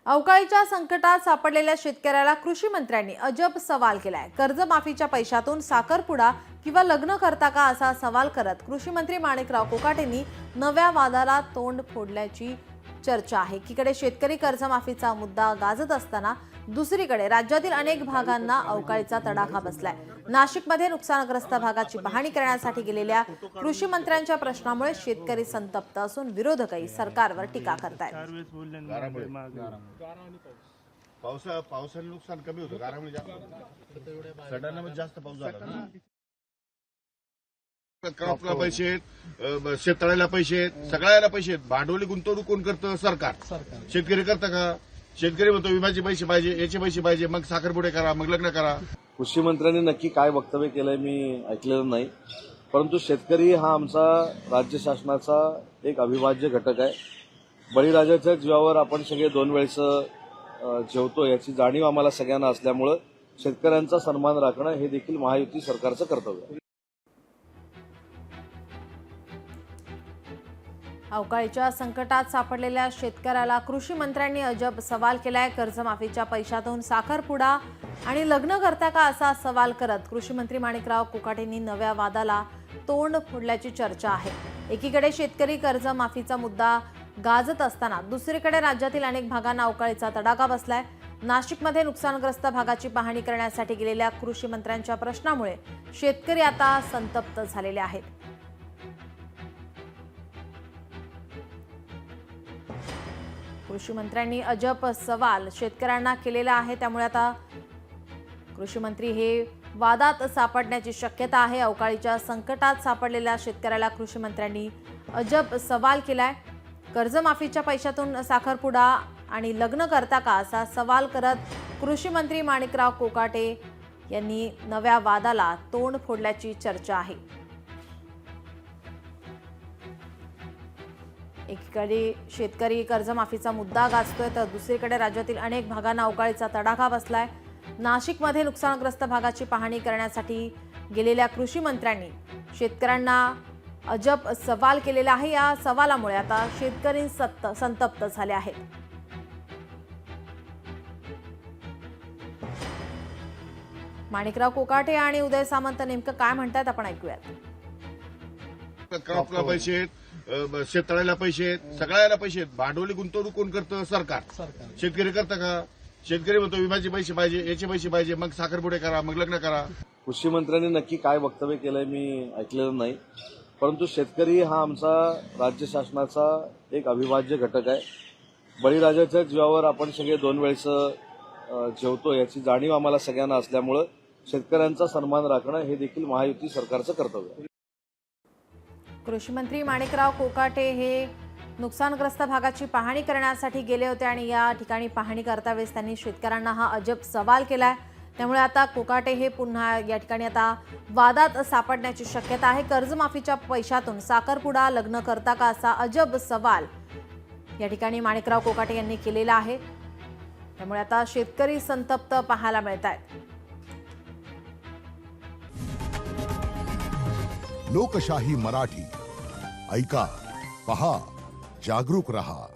अवकाळीच्या संकटात सापडलेल्या शेतकऱ्याला कृषी मंत्र्यांनी अजब सवाल केलाय। कर्जमाफीच्या पैशातून साखरपुडा किंवा लग्न करता का असा सवाल करत कृषी मंत्री माणिकराव कोकाटेंनी नव्या वादाला तोंड फोडल्याची चर्चा आहे। एकीकडे शेतकरी कर्जमाफीचा मुद्दा गाजत असताना दुसरीकडे राज्यातील अनेक भागांना अवकाळीचा तडाखा बसलाय। नाशिकमध्ये नुकसानग्रस्त भागाची पाहणी करण्यासाठी गेलेल्या कृषी मंत्र्यांच्या प्रश्नामुळे शेतकरी संतप्त असून विरोधकही सरकारवर टीका करतायत। पावसाने नुकसान कमी होतं, गारामुळे जास्त, सडनमध्ये जास्त पाऊस झाला ना। क्रॉपला पैसे आहेत, शेततळ्याला पैसे आहेत, सगळ्याला पैसे आहेत। भांडवली गुंतवणूक कोण करतं? सरकार। शेतकरी करतं का? शेतकरी म्हणतो विम्याचे पैसे पाहिजे, याचे पैसे पाहिजे, मग साखरपुडे करा, मग लग्न करा। कृषी मंत्र्यांनी नक्की काय वक्तव्य केलंय मी ऐकलेलं नाही, परंतु शेतकरी हा आमचा राज्य शासनाचा एक अविभाज्य घटक आहे। बळीराजाच्या जीवावर आपण सगळे 2 वेळेस जेवतो याची जाणीव आम्हाला सगळ्यांना असल्यामुळे शेतकऱ्यांचा सन्मान राखणं हे देखील महायुती सरकारचं कर्तव्य आहे। अवकाळीच्या संकटात सापडलेल्या शेतकऱ्याला कृषी मंत्र्यांनी अजब सवाल केलाय। कर्जमाफीच्या पैशातून साखरपुडा आणि लग्न करता का असा सवाल करत कृषी मंत्री माणिकराव कोकाटेंनी नव्या वादाला तोंड फोडल्याची चर्चा आहे। एकीकडे शेतकरी कर्जमाफीचा मुद्दा गाजत असताना दुसरीकडे राज्यातील अनेक भागांना अवकाळीचा तडाखा बसलाय। नाशिकमध्ये नुकसानग्रस्त भागाची पाहणी करण्यासाठी गेलेल्या कृषी मंत्र्यांच्या प्रश्नामुळे शेतकरी आता संतप्त झालेले आहेत। कृषी मंत्र्यांनी अजब सवाल शेतकऱ्यांना केलेला आहे, त्यामुळे आता कृषी मंत्री हे वादात सापडण्याची शक्यता आहे। अवकाळीच्या संकटात सापडलेल्या शेतकऱ्याला कृषी मंत्र्यांनी अजब सवाल केलाय। कर्जमाफीच्या पैशातून साखरपुडा आणि लग्न करता का असा सवाल करत कृषी मंत्री माणिकराव कोकाटे यांनी नव्या वादाला तोंड फोडल्याची चर्चा आहे। एकीकडे शेतकरी कर्जमाफीचा मुद्दा गाजतोय तर दुसरीकडे राज्यातील अनेक भागांना अवकाळीचा तडाखा बसलाय। नाशिकमध्ये नुकसानग्रस्त भागाची पाहणी करण्यासाठी गेलेल्या कृषी मंत्र्यांनी शेतकऱ्यांना अजब सवाल केलेला आहे। या सवालामुळे आता शेतकरी संतप्त झाले आहेत। माणिकराव कोकाटे आणि उदय सामंत नेमकं काय म्हणतात आपण ऐकूयात। क्रॉपला पैसे आहेत, शेततळ्याला पैसे आहेत, सगळ्याला पैसे आहेत। भांडवली गुंतवणूक कोण करतं? सरकार। शेतकरी करतं का? शेतकरी म्हणतो विम्याचे पैसे पाहिजे, याचे पैसे पाहिजे, मग साखरपुडे करा, मग लग्न करा। कृषी मंत्र्यांनी नक्की काय वक्तव्य केलंय मी ऐकलेलं नाही, परंतु शेतकरी हा आमचा राज्य शासनाचा एक अविभाज्य घटक आहे। बळीराजाच्या जीवावर आपण सगळे 2 वेळेस जेवतो याची जाणीव आम्हाला सगळ्यांना असल्यामुळे शेतकऱ्यांचा सन्मान राखणं हे देखील महायुती सरकारचं कर्तव्य आहे। कृषी मंत्री माणिकराव कोकाटे हे नुकसानग्रस्त भागाची पाहणी करण्यासाठी गेले होते आणि या ठिकाणी पाहणी करतावेळेस त्यांनी शेतकऱ्यांना हा अजब सवाल केलाय। त्यामुळे आता कोकाटे हे पुन्हा या ठिकाणी आता वादात सापडण्याची शक्यता आहे। कर्जमाफीच्या पैशातून साखरपुडा लग्न करता का असा अजब सवाल या ठिकाणी माणिकराव कोकाटे यांनी केलेला आहे। त्यामुळे आता शेतकरी संतप्त पाहायला मिळत आहेत। लोकशाही मराठी ऐका, पहा, जागरूक रहा।